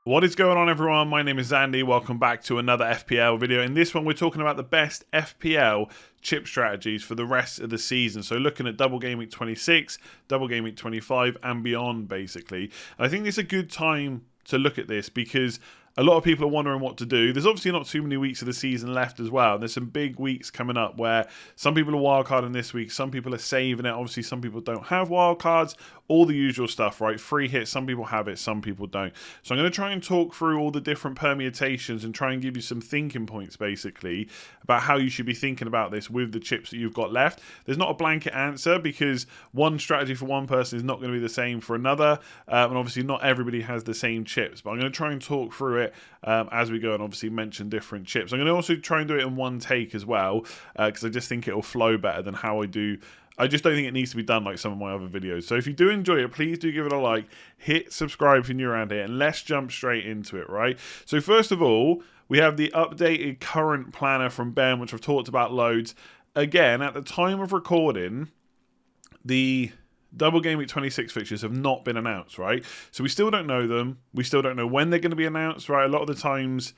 What is going on, everyone? My name is Andy. Welcome back to another FPL video. In this one, we're talking about the best FPL chip strategies for the rest of the season. So looking at Double Gameweek 26, Double Gameweek 25 and beyond, basically. And I think it's a good time to look at this because a lot of people are wondering what to do. There's obviously not too many weeks of the season left as well. There's some big weeks coming up where some people are wildcarding this week, some people are saving it. Obviously, some people don't have wildcards. All the usual stuff, right? Free hits, some people have it, some people don't. So I'm going to try and talk through all the different permutations and try and give you some thinking points, basically, about how you should be thinking about this with the chips that you've got left. There's not a blanket answer because one strategy for one person is not going to be the same for another. And obviously, not everybody has the same chips. But I'm going to try and talk through it as we go and obviously mention different chips. I'm going to also try and do it in one take as well because I just think it'll flow better than how I do. I just don't think it needs to be done like some of my other videos. So if you do enjoy it, please do give it a like. Hit subscribe if you're new around here. And let's jump straight into it, right? So first of all, we have the updated current planner from Ben, which I've talked about loads. Again, at the time of recording, the Double Gameweek 26 fixtures have not been announced, right? So we still don't know them. We still don't know when they're going to be announced, right? A lot of the times...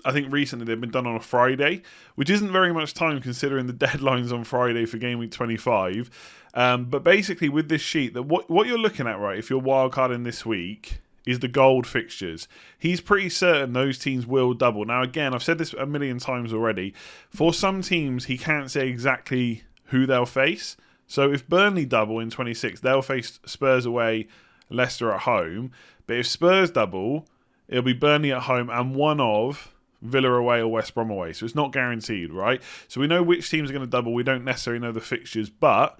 I think recently they've been done on a Friday, which isn't very much time considering the deadlines on Friday for Game Week 25. But basically with this sheet, that what you're looking at, right, if you're wildcarding this week, is the gold fixtures. He's pretty certain those teams will double. Now, again, I've said this a million times already. For some teams, he can't say exactly who they'll face. So if Burnley double in 26, they'll face Spurs away, Leicester at home. But if Spurs double, it'll be Burnley at home and one of Villa away or West Brom away. So it's not guaranteed, right? So we know which teams are going to double. We don't necessarily know the fixtures, but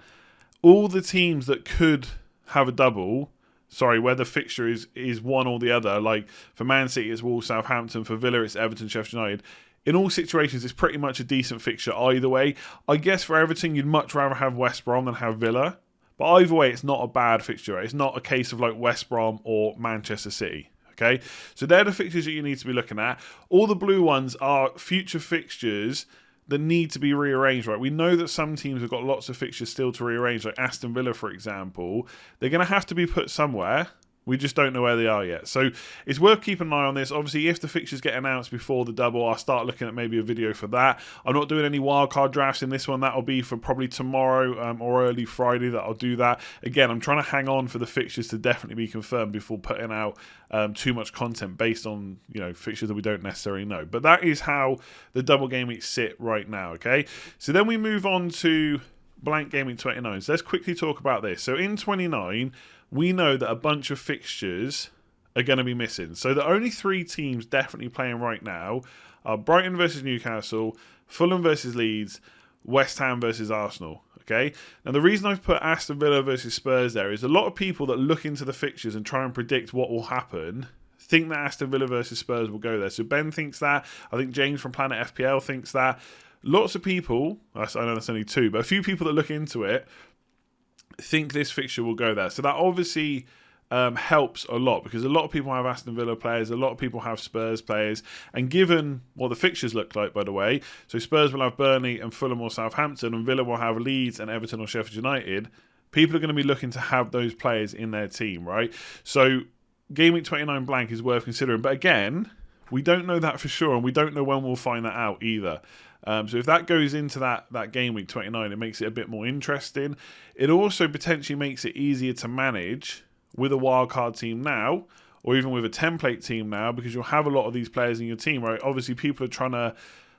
all the teams that could have a double, where the fixture is one or the other, like for Man City it's Wolves, Southampton, for Villa it's Everton, Sheffield United. In all situations, it's pretty much a decent fixture either way. I guess for Everton, you'd much rather have West Brom than have Villa. But either way, it's not a bad fixture. Right? It's not a case of like West Brom or Manchester City. Okay, so they're the fixtures that you need to be looking at. All the blue ones are future fixtures that need to be rearranged, right? We know that some teams have got lots of fixtures still to rearrange, like Aston Villa, for example. They're going to have to be put somewhere. We just don't know where they are yet. So it's worth keeping an eye on this. Obviously, if the fixtures get announced before the double, I'll start looking at maybe a video for that. I'm not doing any wildcard drafts in this one. That'll be for probably tomorrow or early Friday that I'll do that. Again, I'm trying to hang on for the fixtures to definitely be confirmed before putting out too much content based on fixtures that we don't necessarily know. But that is how the double game weeks sit right now, okay? So then we move on to blank gaming 29. So let's quickly talk about this. So in 29... we know that a bunch of fixtures are going to be missing. So the only three teams definitely playing right now are Brighton versus Newcastle, Fulham versus Leeds, West Ham versus Arsenal. Okay. Now the reason I've put Aston Villa versus Spurs there is a lot of people that look into the fixtures and try and predict what will happen think that Aston Villa versus Spurs will go there. So Ben thinks that. I think James from Planet FPL thinks that. Lots of people, I know that's only two, but a few people that look into it think this fixture will go there. So that obviously helps a lot because a lot of people have Aston Villa players, a lot of people have Spurs players, and given what the fixtures look like, by the way, so Spurs will have Burnley and Fulham or Southampton, and Villa will have Leeds and Everton or Sheffield United, people are going to be looking to have those players in their team, right? So Game Week 29 blank is worth considering, but again, we don't know that for sure, and we don't know when we'll find that out either. So if that goes into that Game Week 29, it makes it a bit more interesting. It also potentially makes it easier to manage with a wildcard team now, or even with a template team now, because you'll have a lot of these players in your team, right? Obviously, people are trying to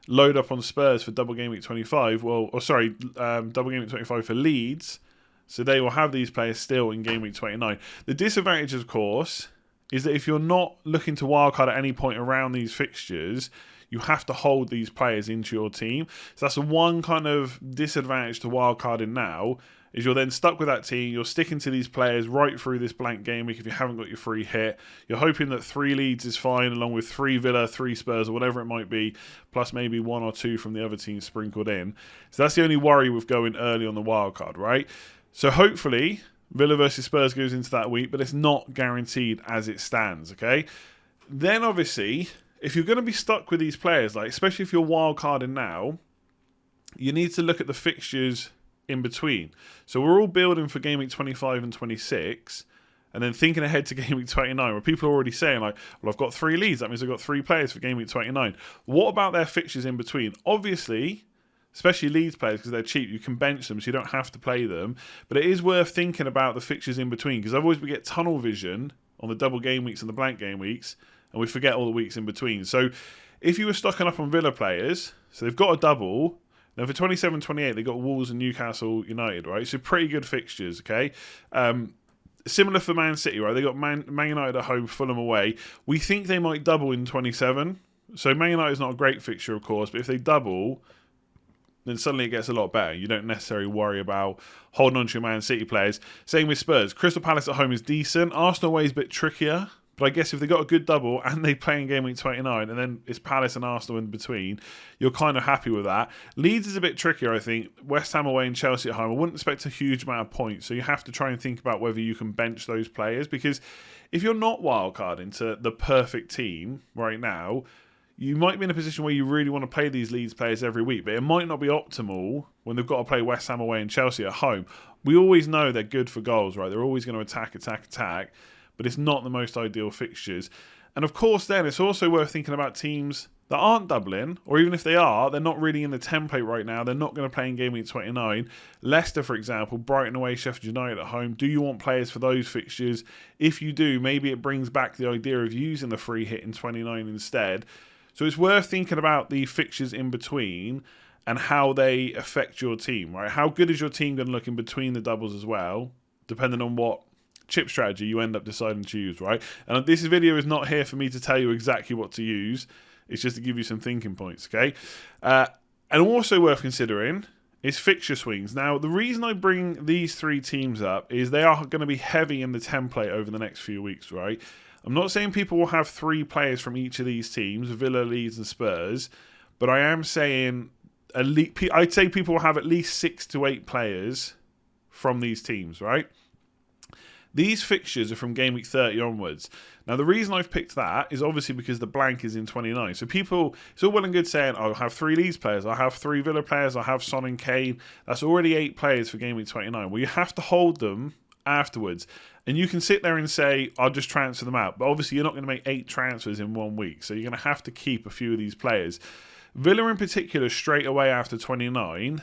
load up on Spurs for Double Game Week 25. Double Game Week 25 for Leeds. So they will have these players still in Game Week 29. The disadvantage, of course, is that if you're not looking to wildcard at any point around these fixtures, you have to hold these players into your team. So that's the one kind of disadvantage to wildcarding now, is you're then stuck with that team. You're sticking to these players right through this blank game week if you haven't got your free hit. You're hoping that 3 Leeds is fine, along with 3 Villa, 3 Spurs, or whatever it might be, plus maybe 1 or 2 from the other teams sprinkled in. So that's the only worry with going early on the wildcard, right? So hopefully Villa versus Spurs goes into that week, but it's not guaranteed as it stands, okay? Then obviously, if you're going to be stuck with these players, like especially if you're wildcarding now, you need to look at the fixtures in between. So we're all building for Game Week 25 and 26. And then thinking ahead to Game Week 29, where people are already saying, like, well, I've got 3 leads. That means I've got 3 players for Game Week 29. What about their fixtures in between? Obviously, especially Leeds players, because they're cheap, you can bench them, so you don't have to play them. But it is worth thinking about the fixtures in between, because otherwise we get tunnel vision on the double game weeks and the blank game weeks, and we forget all the weeks in between. So if you were stocking up on Villa players, so they've got a double. Now for 27-28, they've got Wolves and Newcastle United, right? So pretty good fixtures, okay? Similar for Man City, right? They got Man United at home, Fulham away. We think they might double in 27. So Man United is not a great fixture, of course, but if they double, then suddenly it gets a lot better. You don't necessarily worry about holding on to your Man City players. Same with Spurs. Crystal Palace at home is decent. Arsenal away is a bit trickier. But I guess if they got a good double and they play in Game Week 29 and then it's Palace and Arsenal in between, you're kind of happy with that. Leeds is a bit trickier, I think. West Ham away and Chelsea at home. I wouldn't expect a huge amount of points. So you have to try and think about whether you can bench those players. Because if you're not wildcard into the perfect team right now, you might be in a position where you really want to play these Leeds players every week. But it might not be optimal when they've got to play West Ham away and Chelsea at home. We always know they're good for goals, right? They're always going to attack. But it's not the most ideal fixtures. And of course then it's also worth thinking about teams that aren't doubling, or even if they are, they're not really in the template right now. They're not going to play in Game Week 29. Leicester, for example, Brighton away, Sheffield United at home. Do you want players for those fixtures? If you do, maybe it brings back the idea of using the free hit in 29 instead. So it's worth thinking about the fixtures in between and how they affect your team, right? How good is your team going to look in between the doubles as well, depending on what chip strategy you end up deciding to use, right? And this video is not here for me to tell you exactly what to use. It's just to give you some thinking points, okay? And also worth considering is fixture swings. Now, the reason I bring these 3 teams up is they are going to be heavy in the template over the next few weeks, right? I'm not saying people will have 3 players from each of these teams, Villa, Leeds and Spurs, but I am saying I'd say people will have at least 6 to 8 players from these teams, right? These fixtures are from Game Week 30 onwards. Now, the reason I've picked that is obviously because the blank is in 29. So people, it's all well and good saying, I'll have 3 Leeds players, I'll have 3 Villa players, I'll have Son and Kane. That's already 8 players for Game Week 29. Well, you have to hold them afterwards. And you can sit there and say, I'll just transfer them out. But obviously, you're not going to make 8 transfers in 1 week. So you're going to have to keep a few of these players. Villa in particular, straight away after 29,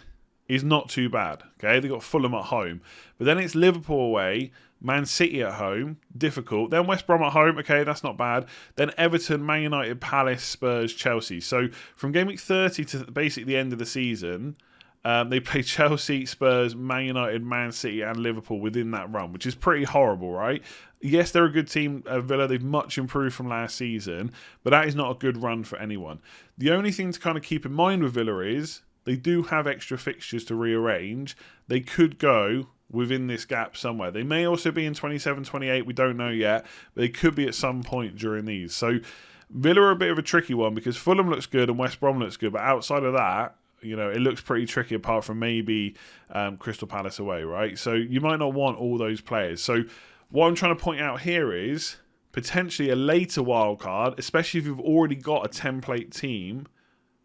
is not too bad. Okay, they got Fulham at home. But then it's Liverpool away, Man City at home, difficult. Then West Brom at home, okay, that's not bad. Then Everton, Man United, Palace, Spurs, Chelsea. So from Game Week 30 to basically the end of the season, they play Chelsea, Spurs, Man United, Man City and Liverpool within that run, which is pretty horrible, right? Yes, they're a good team, Villa. They've much improved from last season, but that is not a good run for anyone. The only thing to kind of keep in mind with Villa is they do have extra fixtures to rearrange. They could go within this gap somewhere. They may also be in 27-28, we don't know yet, but they could be at some point during these. So Villa are a bit of a tricky one because Fulham looks good and West Brom looks good, but outside of that, you know, it looks pretty tricky apart from maybe Crystal Palace away, right? So you might not want all those players. So what I'm trying to point out here is potentially a later wild card, especially if you've already got a template team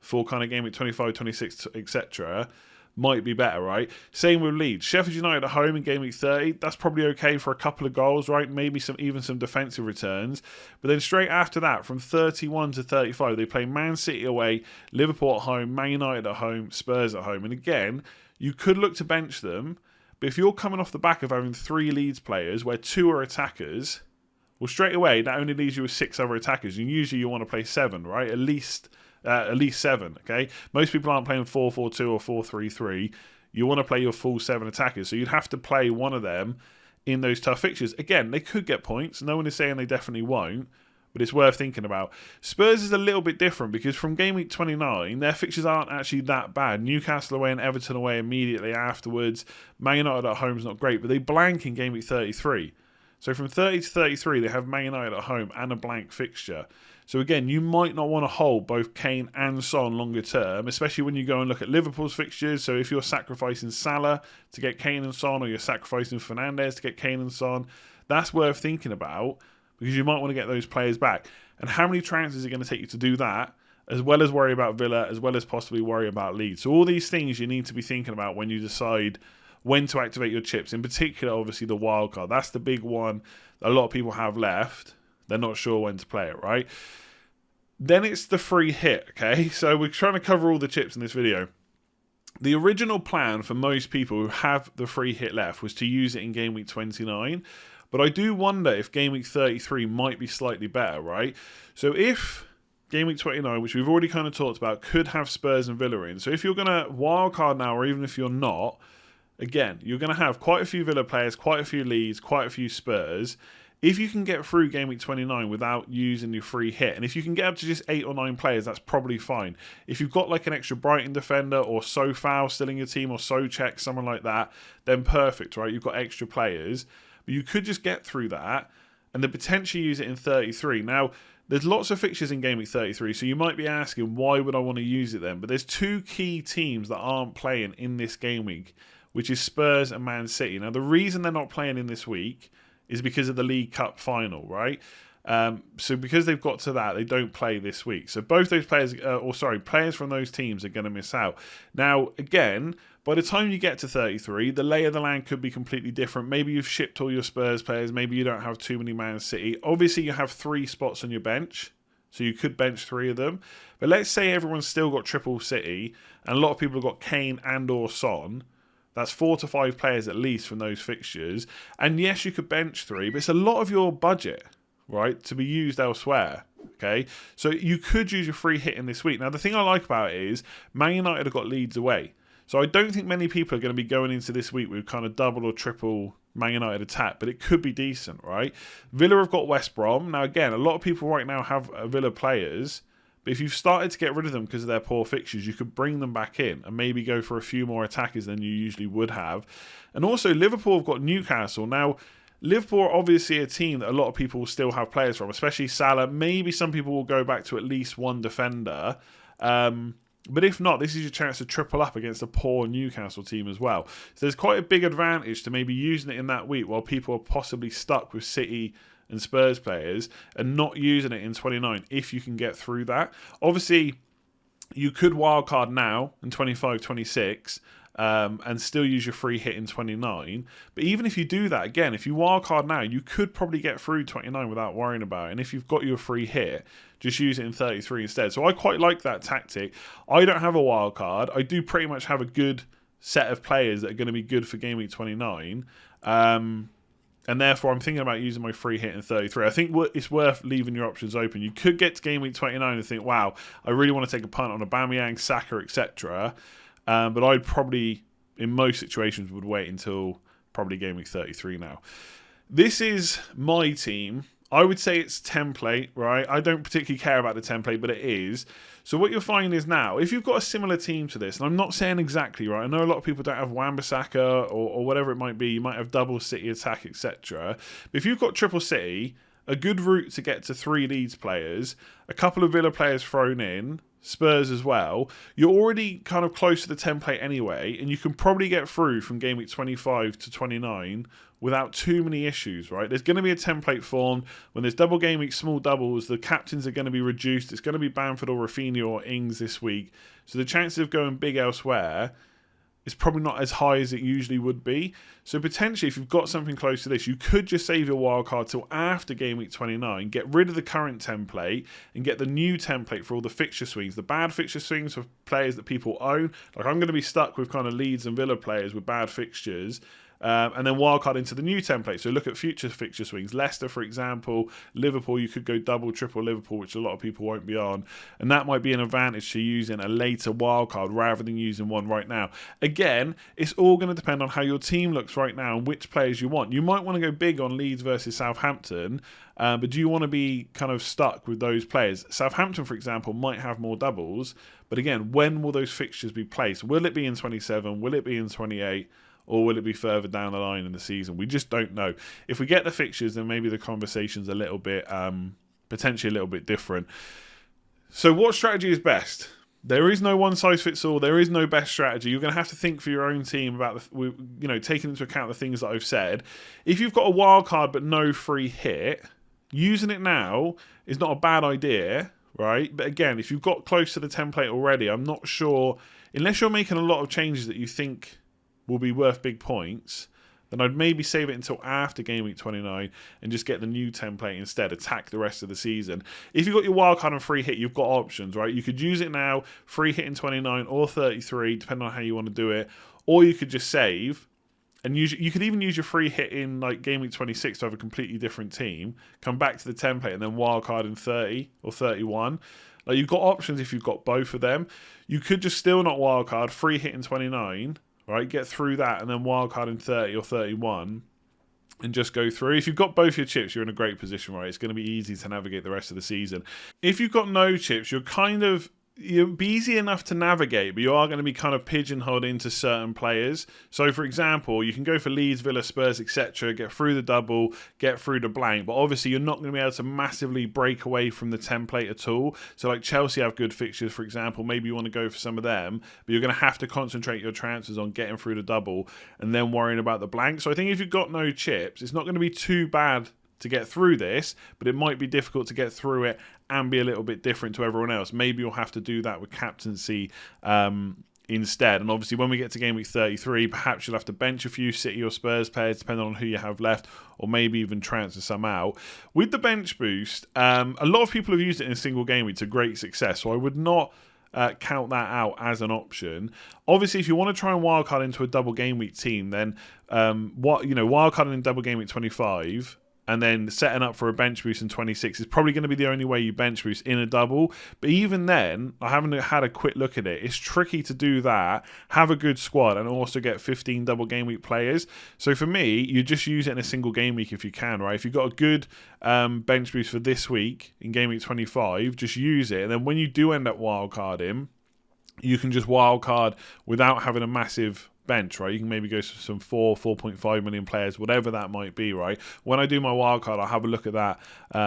for kind of Game Week 25, 26, etc., might be better, right? Same with Leeds. Sheffield United at home in Game Week 30, that's probably okay for a couple of goals, right? Maybe even some defensive returns. But then straight after that, from 31 to 35, they play Man City away, Liverpool at home, Man United at home, Spurs at home. And again, you could look to bench them, but if you're coming off the back of having 3 Leeds players where 2 are attackers, well, straight away, that only leaves you with 6 other attackers. And usually you want to play 7, right? At least 7, okay? Most people aren't playing 4-4-2 or 4-3-3. You want to play your full 7 attackers. So you'd have to play one of them in those tough fixtures. Again, they could get points. No one is saying they definitely won't, but it's worth thinking about. Spurs is a little bit different because from Game Week 29, their fixtures aren't actually that bad. Newcastle away and Everton away immediately afterwards. Man United at home is not great, but they blank in Game Week 33. So from 30 to 33, they have Man United at home and a blank fixture. So again, you might not want to hold both Kane and Son longer term, especially when you go and look at Liverpool's fixtures. So if you're sacrificing Salah to get Kane and Son, or you're sacrificing Fernandes to get Kane and Son, that's worth thinking about because you might want to get those players back. And how many transfers is it going to take you to do that, as well as worry about Villa, as well as possibly worry about Leeds? So all these things you need to be thinking about when you decide when to activate your chips. In particular, obviously, the wild card. That's the big one that a lot of people have left. They're not sure when to play it, right? Then it's the free hit, okay? So we're trying to cover all the chips in this video. The original plan for most people who have the free hit left was to use it in Game Week 29. But I do wonder if Game Week 33 might be slightly better, right? So if Game Week 29, which we've already kind of talked about, could have Spurs and Villa in. So if you're going to wildcard now, or even if you're not, again, you're going to have quite a few Villa players, quite a few Leeds, quite a few Spurs. If you can get through Game Week 29 without using your free hit, and if you can get up to just 8 or 9 players, that's probably fine. If you've got like an extra Brighton defender or Sofao still in your team, or Souček, someone like that, then perfect, right? You've got extra players. But you could just get through that and then potentially use it in 33. Now, there's lots of fixtures in Game Week 33, so you might be asking, why would I want to use it then? But there's 2 key teams that aren't playing in this game week, which is Spurs and Man City. Now, the reason they're not playing in this week is because of the League Cup final, right? So because they've got to that, they don't play this week. So both those players, players from those teams are going to miss out. Now, again, by the time you get to 33, the lay of the land could be completely different. Maybe you've shipped all your Spurs players. Maybe you don't have too many Man City. Obviously, you have 3 spots on your bench, so you could bench 3 of them. But let's say everyone's still got triple City, and a lot of people have got Kane and or Son. That's 4 to 5 players at least from those fixtures. And yes, you could bench 3, but it's a lot of your budget, right, to be used elsewhere. Okay, so you could use your free hit in this week. Now, the thing I like about it is Man United have got Leeds away. So I don't think many people are going to be going into this week with kind of double or triple Man United attack, but it could be decent, right? Villa have got West Brom. Now, again, a lot of people right now have Villa players, but if you've started to get rid of them because of their poor fixtures, you could bring them back in and maybe go for a few more attackers than you usually would have. And also, Liverpool have got Newcastle. Now, Liverpool are obviously a team that a lot of people will still have players from, especially Salah. Maybe some people will go back to at least one defender. But if not, this is your chance to triple up against a poor Newcastle team as well. So there's quite a big advantage to maybe using it in that week while people are possibly stuck with City and Spurs players and not using it in 29 if you can get through that. Obviously, you could wildcard now in 25, 26 and still use your free hit in 29. But even if you do that, again, if you wildcard now, you could probably get through 29 without worrying about it. And if you've got your free hit, just use it in 33 instead. So I quite like that tactic. I don't have a wildcard. I do pretty much have a good set of players that are going to be good for Game Week 29. And therefore, I'm thinking about using my free hit in 33. I think it's worth leaving your options open. You could get to Game Week 29 and think, wow, I really want to take a punt on Aubameyang, Saka, etc. But I'd probably, in most situations, would wait until probably Game Week 33 now. This is my team. I would say it's template, right? I don't particularly care about the template, but it is. So what you'll find is now, if you've got a similar team to this, and I'm not saying exactly, right? I know a lot of people don't have Wan-Bissaka or whatever it might be. You might have double City attack, etc. But if you've got triple City, a good route to get to 3 Leeds players, a couple of Villa players thrown in, Spurs as well, you're already kind of close to the template anyway, and you can probably get through from Game Week 25 to 29 without too many issues, right? There's going to be a template formed. When there's double game week, small doubles, the captains are going to be reduced. It's going to be Bamford or Rafinha or Ings this week. So the chances of going big elsewhere is probably not as high as it usually would be. So potentially, if you've got something close to this, you could just save your wildcard till after Game Week 29, get rid of the current template, and get the new template for all the fixture swings. The bad fixture swings for players that people own. Like, I'm going to be stuck with kind of Leeds and Villa players with bad fixtures. And then wildcard into the new template. So look at future fixture swings. Leicester, for example, Liverpool, you could go double, triple Liverpool, which a lot of people won't be on. And that might be an advantage to using a later wildcard rather than using one right now. Again, it's all going to depend on how your team looks right now and which players you want. You might want to go big on Leeds versus Southampton, but do you want to be kind of stuck with those players? Southampton, for example, might have more doubles. But again, when will those fixtures be placed? Will it be in 27? Will it be in 28? Or will it be further down the line in the season? We just don't know. If we get the fixtures, then maybe the conversation's a little bit, potentially a little bit different. So what strategy is best? There is no one size fits all. There is no best strategy. You're going to have to think for your own team about, taking into account the things that I've said. If you've got a wild card but no free hit, using it now is not a bad idea, right? But again, if you've got close to the template already, I'm not sure, unless you're making a lot of changes that you think will be worth big points, then I'd maybe save it until after Game Week 29 and just get the new template instead, attack the rest of the season. If you've got your wildcard and free hit, you've got options, right? You could use it now, free hit in 29 or 33, depending on how you want to do it, or you could just save and you could even use your free hit in like Game Week 26 to have a completely different team, come back to the template and then wildcard in 30 or 31. Like, you've got options if you've got both of them. You could just still not wildcard, free hit in 29, right? Get through that and then wildcard in 30 or 31 and just go through. If you've got both your chips, you're in a great position, right? It's going to be easy to navigate the rest of the season. If you've got no chips, you'll be easy enough to navigate, but you are going to be kind of pigeonholed into certain players. So, for example, you can go for Leeds, Villa, Spurs, etc., get through the double, get through the blank, but obviously you're not going to be able to massively break away from the template at all. So, like Chelsea have good fixtures, for example, maybe you want to go for some of them, but you're going to have to concentrate your transfers on getting through the double and then worrying about the blank. So, I think if you've got no chips, it's not going to be too bad to get through this, but it might be difficult to get through it and be a little bit different to everyone else. Maybe you'll have to do that with captaincy instead. And obviously when we get to Game Week 33, perhaps you'll have to bench a few City or Spurs players depending on who you have left, or maybe even transfer some out. With the bench boost, a lot of people have used it in a single game week to great success, so I would not count that out as an option. Obviously, if you want to try and wildcard into a double game week team, then wildcarding in double game week 25 and then setting up for a bench boost in 26 is probably going to be the only way you bench boost in a double. But even then, I haven't had a quick look at it. It's tricky to do that, have a good squad, and also get 15 double game week players. So for me, you just use it in a single game week if you can, right? If you've got a good bench boost for this week in game week 25, just use it. And then when you do end up wildcarding, you can just wildcard without having a massive bench, right? You can maybe go to some 4.5 million players, whatever that might be, right? When I do my wildcard, I'll have a look at that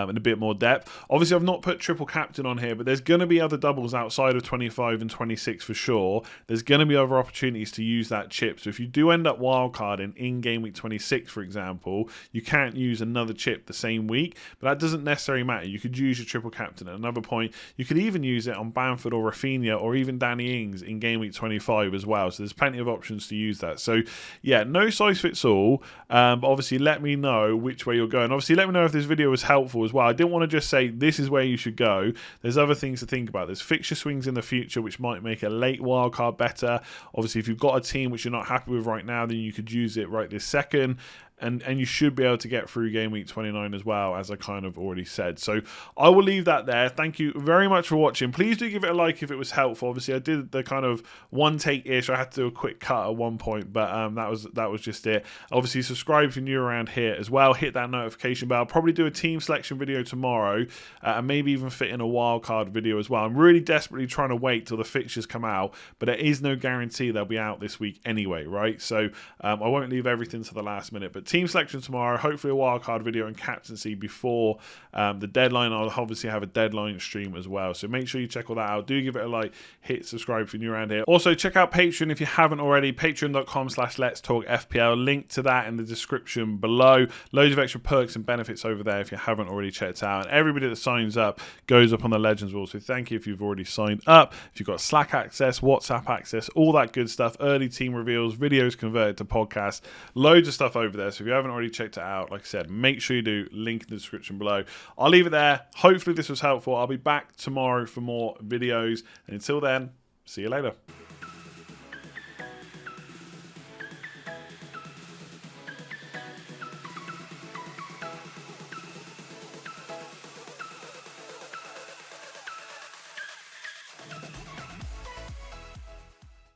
in a bit more depth. Obviously, I've not put triple captain on here, but there's going to be other doubles outside of 25 and 26 for sure. There's going to be other opportunities to use that chip. So if you do end up wildcarding in game week 26, for example, you can't use another chip the same week, but that doesn't necessarily matter. You could use your triple captain at another point. You could even use it on Bamford or Rafinha or even Danny Ings in game week 25 as well. So there's plenty of options to use that. So yeah, no size fits all, but obviously let me know which way you're going. Obviously let me know if this video was helpful as well. I didn't want to just say this is where you should go. There's other things to think about. There's fixture swings in the future which might make a late wildcard better. Obviously if you've got a team which you're not happy with right now, then you could use it right this second. And you should be able to get through game week 29 as well, as I kind of already said. So I will leave that there. Thank you very much for watching. Please do give it a like if it was helpful. Obviously, I did the kind of one take-ish. I had to do a quick cut at one point, but that was just it. Obviously, subscribe if you're new around here as well. Hit that notification bell. I'll probably do a team selection video tomorrow, and maybe even fit in a wildcard video as well. I'm really desperately trying to wait till the fixtures come out, but there is no guarantee they'll be out this week anyway, right? So I won't leave everything to the last minute, but team selection tomorrow, hopefully a wildcard video and captaincy before the deadline. I'll obviously have a deadline stream as well, so make sure you check all that out. Do give it a like, hit subscribe if you're new around here. Also check out Patreon if you haven't already, patreon.com/Let's Talk FPL, link to that in the description below. Loads of extra perks and benefits over there if you haven't already checked out, and everybody that signs up goes up on the Legends wall, so thank you if you've already signed up. If you've got Slack access, WhatsApp access, all that good stuff, early team reveals, videos converted to podcasts, loads of stuff over there. So if you haven't already checked it out, like I said, make sure you do, link in the description below. I'll leave it there. Hopefully this was helpful. I'll be back tomorrow for more videos, and until then, see you later.